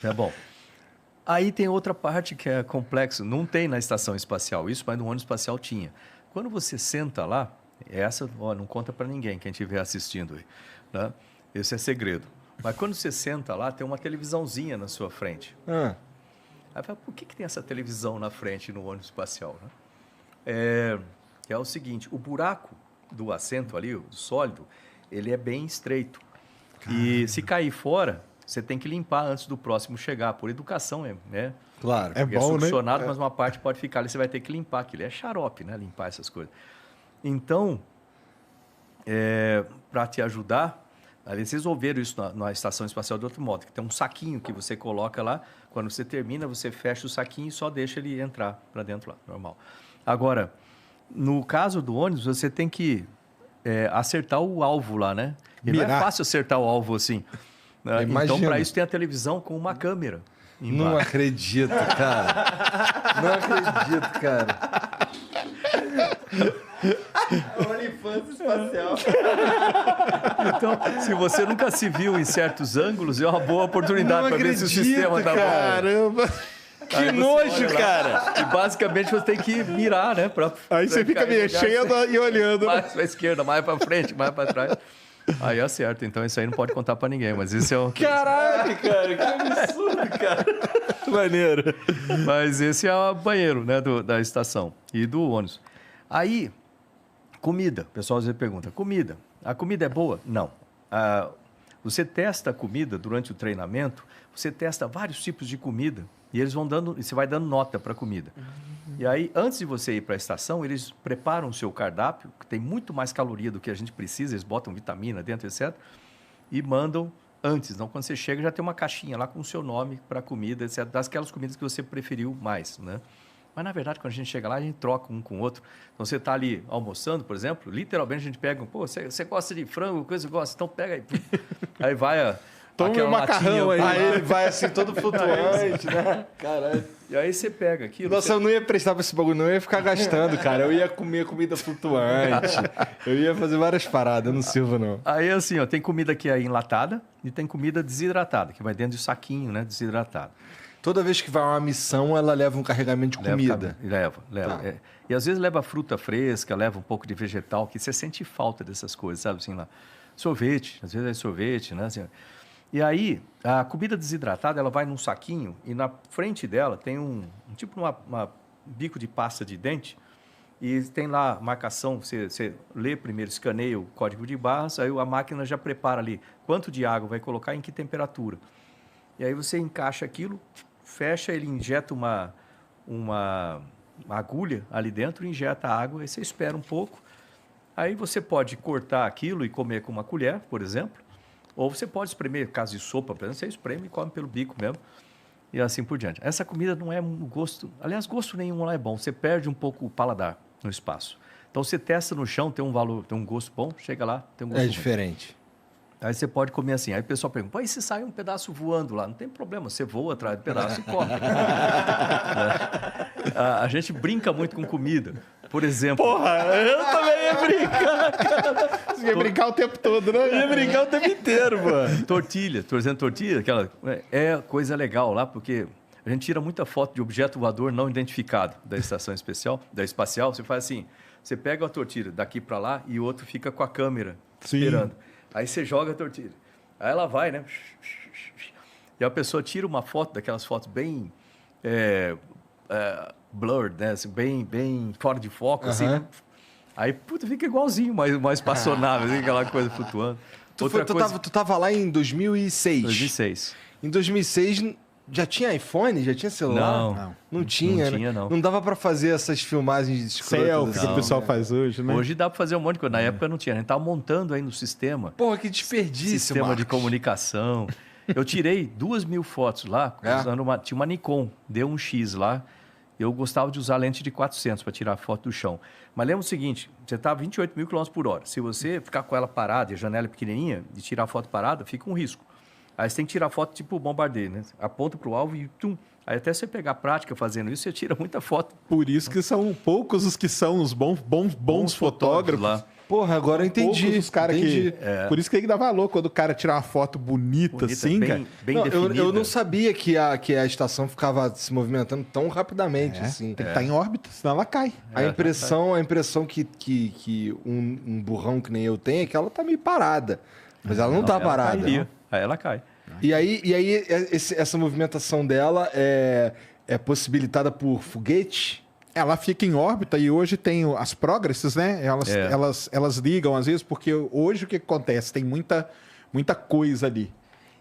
É bom. Aí tem outra parte que é complexo. Não tem na estação espacial isso, mas no ônibus espacial tinha. Quando você senta lá, essa não conta para ninguém, quem estiver assistindo aí, né? Esse é segredo. Mas quando você senta lá, tem uma televisãozinha na sua frente. Aí fala, por que tem essa televisão na frente no ônibus espacial? Né? É o seguinte, o buraco do assento ali, o sólido, ele é bem estreito. E se cair fora, você tem que limpar antes do próximo chegar. Por educação, né? Claro. É bom, succionado, né? Mas uma parte pode ficar ali, você vai ter que limpar aquilo. É xarope, né? Limpar essas coisas. Então, para te ajudar, ali vocês ouviram isso na Estação Espacial de outro modo, que tem um saquinho que você coloca lá, quando você termina, você fecha o saquinho e só deixa ele entrar para dentro lá, normal. Agora, no caso do ônibus, você tem que acertar o alvo lá, né? E não é fácil acertar o alvo assim. Né? Então, para isso, tem a televisão com uma câmera embaixo. Não acredito, cara. Não acredito, cara. OnlyFans espacial. Então, se você nunca se viu em certos ângulos, é uma boa oportunidade para ver se o sistema tá bom. Caramba! Que nojo, cara! E basicamente você tem que mirar, né? Aí você fica mexendo e olhando. Mais para a esquerda, mais para frente, mais para trás. Aí acerta. Então isso aí não pode contar para ninguém, mas esse é o... Caraca, cara! Que absurdo, cara! Maneiro. Mas esse é o banheiro, né? Da estação e do ônibus. Aí, comida. O pessoal às vezes pergunta, comida. A comida é boa? Não. Você testa a comida durante o treinamento, você testa vários tipos de comida e eles vão dando, e você vai dando nota para a comida. E aí, antes de você ir para a estação, eles preparam o seu cardápio, que tem muito mais caloria do que a gente precisa, eles botam vitamina dentro, etc. E mandam antes. Então, quando você chega, já tem uma caixinha lá com o seu nome para a comida, etc. Daquelas comidas que você preferiu mais, né? Mas, na verdade, quando a gente chega lá, a gente troca um com o outro. Então, você está ali almoçando, por exemplo, literalmente a gente pega, pô, você gosta de frango, coisa que gosta, então pega aí. Aí vai toma um macarrão aí. Aí ele vai assim, todo flutuante, né? Caralho. E aí você pega aquilo... Nossa, eu não ia prestar pra esse bagulho, não. Eu ia ficar gastando, cara. Eu ia comer comida flutuante. Eu ia fazer várias paradas, eu não sirvo, não. Aí, assim, ó, tem comida que é enlatada e tem comida desidratada, que vai dentro de saquinho, né, desidratado. Toda vez que vai uma missão, ela leva um carregamento de comida. Leva. Tá. E às vezes leva fruta fresca, leva um pouco de vegetal, que você sente falta dessas coisas, sabe? Assim, lá. Sorvete, às vezes é sorvete, né? Assim, e aí, a comida desidratada, ela vai num saquinho e na frente dela tem um tipo uma bico de pasta de dente e tem lá marcação, você lê primeiro, escaneia o código de barras, aí a máquina já prepara ali quanto de água vai colocar, em que temperatura. E aí você encaixa aquilo, fecha, ele injeta uma agulha ali dentro, injeta a água, aí você espera um pouco. Aí você pode cortar aquilo e comer com uma colher, por exemplo, ou você pode espremer, caso de sopa, por exemplo, você espreme e come pelo bico mesmo, e assim por diante. Essa comida não é um gosto... Aliás, gosto nenhum lá é bom, você perde um pouco o paladar no espaço. Então, você testa no chão, tem um valor, tem um gosto bom, chega lá, tem um gosto É ruim. diferente. Aí você pode comer assim. Aí o pessoal pergunta, pô, e se sai um pedaço voando lá? Não tem problema, você voa atrás do pedaço e come. A gente brinca muito com comida. Por exemplo... Porra, eu também ia brincar, cara. Você ia brincar o tempo todo, né? Eu ia brincar o tempo inteiro, mano. Tortilha, aquela é coisa legal lá, porque a gente tira muita foto de objeto voador não identificado da estação espacial. Você faz assim, você pega a tortilha daqui para lá e o outro fica com a câmera esperando. Aí você joga a tortilha. Aí ela vai, né? E a pessoa tira uma foto, daquelas fotos bem blurred, né? Assim, bem fora de foco, assim, né? Aí, puta, fica igualzinho, uma espaçonave, assim, aquela coisa flutuando. Tu tava lá em 2006. 2006. Em 2006 já tinha iPhone? Já tinha celular? Não tinha, não tinha, né? não. Não dava pra fazer essas filmagens escrotas. Selfie que o pessoal faz hoje, né? Hoje dá pra fazer um monte de coisa. Na época não tinha. A gente tava montando aí no sistema. Porra, que desperdício, Sistema Marcos. de comunicação. Eu tirei 2.000 fotos lá, usando tinha uma Nikon D1X lá. Eu gostava de usar lente de 400 para tirar foto do chão. Mas lembra o seguinte, você está a 28 mil km por hora. Se você ficar com ela parada e a janela é pequenininha, de tirar foto parada, fica um risco. Aí você tem que tirar foto tipo bombardeio, né? Aponta para o alvo e tum. Aí até você pegar a prática fazendo isso, você tira muita foto. Por isso que são poucos os que são os bons fotógrafos. Lá. Porra, agora eu entendi. Poucos os cara entendi. Por isso que tem que dar valor quando o cara tirar uma foto bonita assim, bem, cara. bem Não, definida. eu não sabia que a estação ficava se movimentando tão rapidamente, assim. Tem que estar em órbita, senão ela cai. A impressão que um burrão que nem eu tenho é que ela tá meio parada. Mas ela não tá ela parada. cairia. Aí ela cai. E aí essa movimentação dela é possibilitada por foguete? Ela fica em órbita e hoje tem as progresses, né? Elas ligam às vezes, porque hoje o que acontece? Tem muita coisa ali.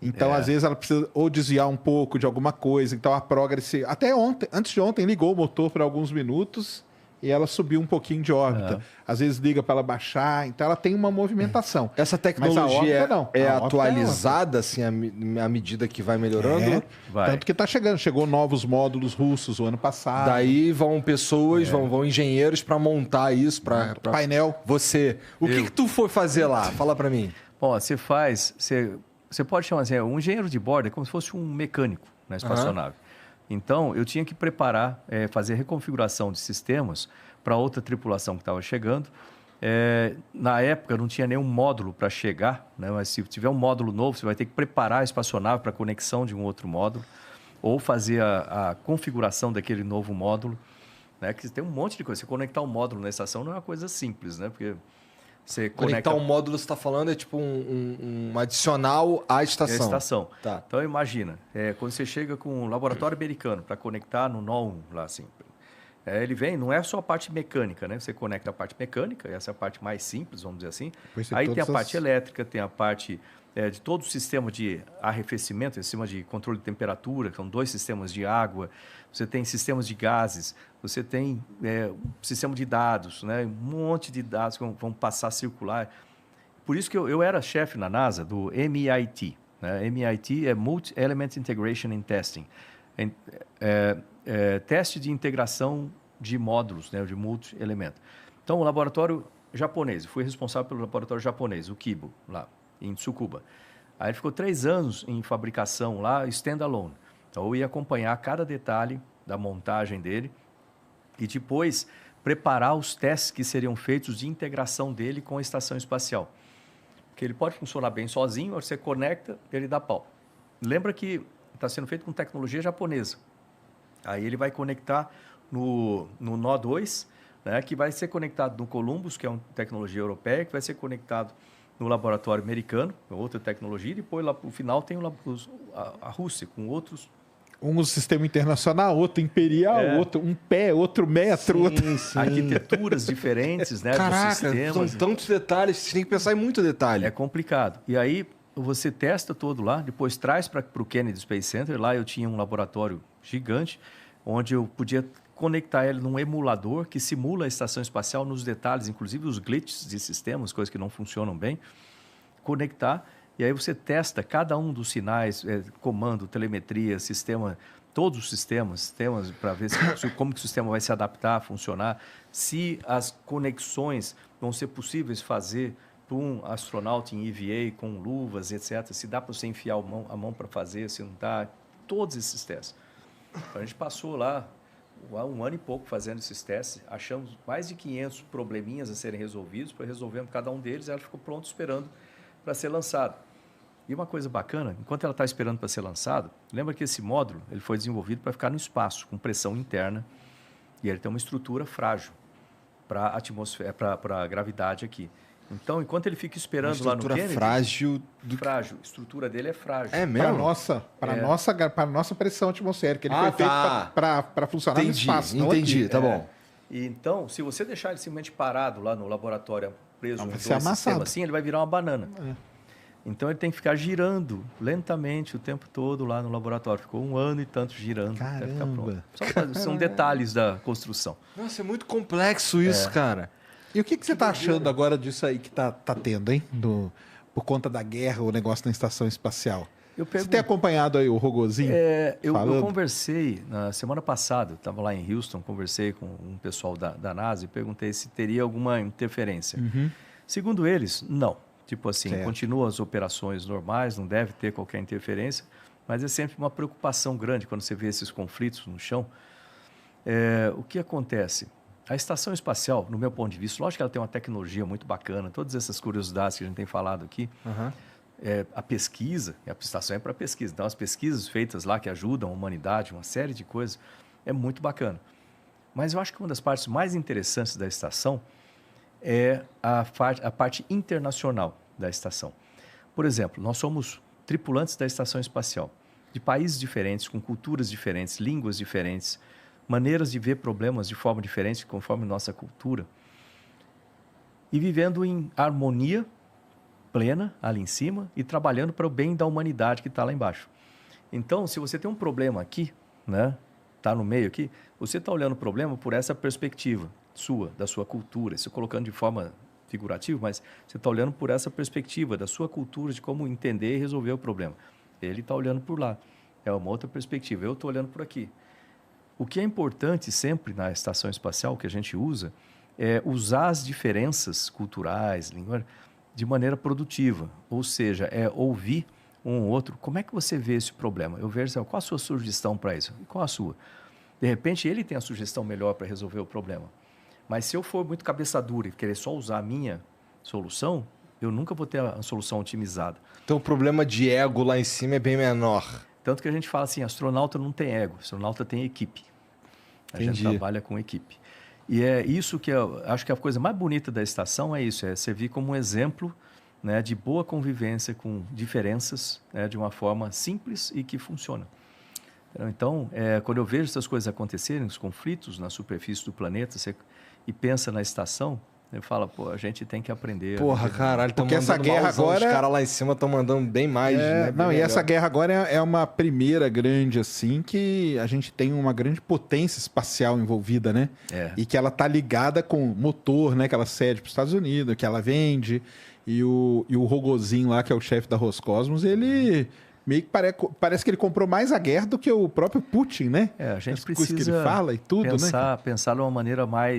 Então, às vezes, ela precisa ou desviar um pouco de alguma coisa. Então, a progress, até ontem, antes de ontem, ligou o motor por alguns minutos e ela subiu um pouquinho de órbita. Às vezes liga para ela baixar, então ela tem uma movimentação. Essa Mas a tecnologia órbita, não. é A órbita atualizada assim à medida que vai melhorando? Vai. Tanto que está chegando. Chegou novos módulos russos o ano passado. Daí vão pessoas, vão engenheiros para montar isso, para Painel. Você. O que tu foi fazer lá? Fala para mim. Bom, você pode chamar assim, um engenheiro de bordo é como se fosse um mecânico na espaçonave. Então, eu tinha que preparar, fazer reconfiguração de sistemas para outra tripulação que estava chegando. Na época, não tinha nenhum módulo para chegar, né? Mas se tiver um módulo novo, você vai ter que preparar a espaçonave para conexão de um outro módulo ou fazer a configuração daquele novo módulo, né? Que tem um monte de coisa. Você conectar um módulo na estação não é uma coisa simples, né? Porque você Conectar um módulo, você está falando, é tipo um adicional à estação. É a estação. Tá. Então, imagina, quando você chega com um laboratório americano para conectar no nó 1, lá assim, ele vem, não é só a parte mecânica, né? Você conecta a parte mecânica, essa é a parte mais simples, vamos dizer assim. Aí tem a parte elétrica, tem a parte de todo o sistema de arrefecimento, sistema de controle de temperatura, que são 2 sistemas de água, você tem sistemas de gases, você tem um sistema de dados, né? Um monte de dados que vão passar a circular. Por isso que eu era chefe na NASA do MIT. Né? MIT é Multi-Element Integration and Testing. Teste de integração de módulos, né? De multi-elemento. Então, o laboratório japonês, eu fui responsável pelo laboratório japonês, o Kibo, lá em Tsukuba. Aí ele ficou 3 anos em fabricação lá, standalone. Então, eu ia acompanhar cada detalhe da montagem dele e depois preparar os testes que seriam feitos de integração dele com a estação espacial. Porque ele pode funcionar bem sozinho, você conecta, ele dá pau. Lembra que está sendo feito com tecnologia japonesa. Aí ele vai conectar no nó 2, né, que vai ser conectado no Columbus, que é uma tecnologia europeia, que vai ser conectado no laboratório americano, outra tecnologia, e depois lá no final tem a Rússia, com outros. Um sistema internacional, outro imperial, outro um pé, outro metro, Sim. Arquiteturas diferentes, né? Caraca, dos sistemas. são tantos detalhes, você tem que pensar em muito detalhe. É complicado. E aí você testa todo lá, depois traz para o Kennedy Space Center. Lá eu tinha um laboratório gigante, onde eu podia conectar ele num emulador que simula a estação espacial nos detalhes, inclusive os glitches de sistemas, coisas que não funcionam bem. Conectar. E aí você testa cada um dos sinais, comando, telemetria, sistema, todos os sistemas para ver como que o sistema vai se adaptar, funcionar, se as conexões vão ser possíveis fazer para um astronauta em EVA com luvas, etc. Se dá para você enfiar a mão para fazer, se não dá, todos esses testes. Então, a gente passou lá 1 ano e pouco fazendo esses testes, achamos mais de 500 probleminhas a serem resolvidos, resolvemos cada um deles e ela ficou pronta esperando para ser lançado. E uma coisa bacana, enquanto ela está esperando para ser lançado, lembra que esse módulo ele foi desenvolvido para ficar no espaço, com pressão interna, e ele tem uma estrutura frágil para a atmosfera, para a gravidade aqui. Então, enquanto ele fica esperando lá no Kennedy... frágil. Frágil. A estrutura dele é frágil. É mesmo? Para nossa pressão atmosférica. Ele foi feito para funcionar no espaço. Entendi, tá bom. E então, se você deixar ele simplesmente parado lá no laboratório, preso no amassado. sistema assim, ele vai virar uma banana. Então, ele tem que ficar girando lentamente o tempo todo lá no laboratório. Ficou 1 ano e tanto girando até ficar pronto. São detalhes da construção. Nossa, é muito complexo isso, cara. E o que você está achando agora disso aí que tá tendo, hein? Por conta da guerra, o negócio na estação espacial. Você tem acompanhado aí o Rogozinho? Eu conversei, na semana passada, estava lá em Houston, conversei com um pessoal da NASA e perguntei se teria alguma interferência. Segundo eles, não. Tipo assim, continuam as operações normais, não deve ter qualquer interferência, mas é sempre uma preocupação grande quando você vê esses conflitos no chão. O que acontece? A estação espacial, no meu ponto de vista, lógico que ela tem uma tecnologia muito bacana, todas essas curiosidades que a gente tem falado aqui. A pesquisa, a estação é para pesquisa, então as pesquisas feitas lá que ajudam a humanidade, uma série de coisas, é muito bacana. Mas eu acho que uma das partes mais interessantes da estação é a parte internacional da estação. Por exemplo, nós somos tripulantes da estação espacial, de países diferentes, com culturas diferentes, línguas diferentes, maneiras de ver problemas de forma diferente, conforme nossa cultura, e vivendo em harmonia plena ali em cima e trabalhando para o bem da humanidade que está lá embaixo. Então, se você tem um problema aqui, né, está no meio aqui, você está olhando o problema por essa perspectiva sua, da sua cultura, isso colocando de forma figurativa, mas você está olhando por essa perspectiva da sua cultura, de como entender e resolver o problema. Ele está olhando por lá, é uma outra perspectiva, eu estou olhando por aqui. O que é importante sempre na estação espacial que a gente usa é usar as diferenças culturais, de maneira produtiva, ou seja, é ouvir um ou outro. Como é que você vê esse problema? Eu vejo, qual a sua sugestão para isso? E qual a sua? De repente, ele tem a sugestão melhor para resolver o problema. Mas se eu for muito cabeça dura e querer só usar a minha solução, eu nunca vou ter a solução otimizada. Então o problema de ego lá em cima é bem menor. Tanto que a gente fala assim, astronauta não tem ego, astronauta tem equipe. A gente trabalha com equipe. E é isso que eu acho que a coisa mais bonita da estação é isso, é servir como um exemplo, né, de boa convivência com diferenças, né, de uma forma simples e que funciona. Então, quando eu vejo essas coisas acontecerem, os conflitos na superfície do planeta, e pensa na estação, eu falo, pô, a gente tem que aprender. Porra, caralho, porque essa guerra agora... Os caras lá em cima estão mandando bem mais, né? Não, e essa guerra agora é uma primeira grande, assim, que a gente tem uma grande potência espacial envolvida, né? E que ela tá ligada com motor, né? Que ela cede para os Estados Unidos, que ela vende. E o Rogozin lá, que é o chefe da Roscosmos, ele... meio que parece que ele comprou mais a guerra do que o próprio Putin, né? A gente as coisas precisa que ele fala e tudo, pensar de uma maneira mais